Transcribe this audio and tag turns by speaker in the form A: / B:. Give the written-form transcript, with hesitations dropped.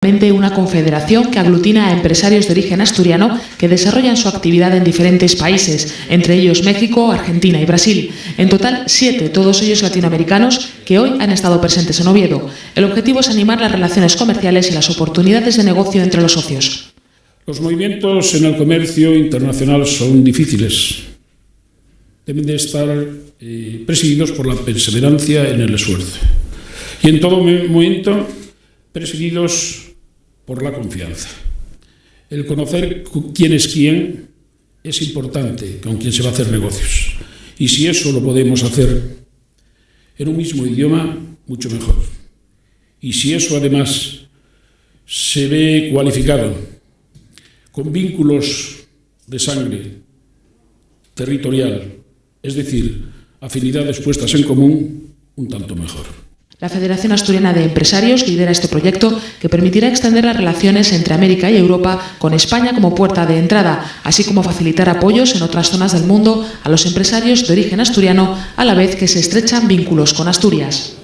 A: Una confederación que aglutina a empresarios de origen asturiano que desarrollan su actividad en diferentes países, entre ellos México, Argentina y Brasil. En total, 7, todos ellos latinoamericanos, que hoy han estado presentes en Oviedo. El objetivo es animar las relaciones comerciales y las oportunidades de negocio entre los socios.
B: Los movimientos en el comercio internacional son difíciles. Deben de estar presididos por la perseverancia en el esfuerzo. Y en todo momento, presididos por la confianza. El conocer quién es quién es importante, con quién se va a hacer negocios. Y si eso lo podemos hacer en un mismo idioma, mucho mejor. Y si eso además se ve cualificado con vínculos de sangre territorial, es decir, afinidades puestas en común, un tanto mejor.
A: La Federación Asturiana de Empresarios lidera este proyecto que permitirá extender las relaciones entre América y Europa con España como puerta de entrada, así como facilitar apoyos en otras zonas del mundo a los empresarios de origen asturiano, a la vez que se estrechan vínculos con Asturias.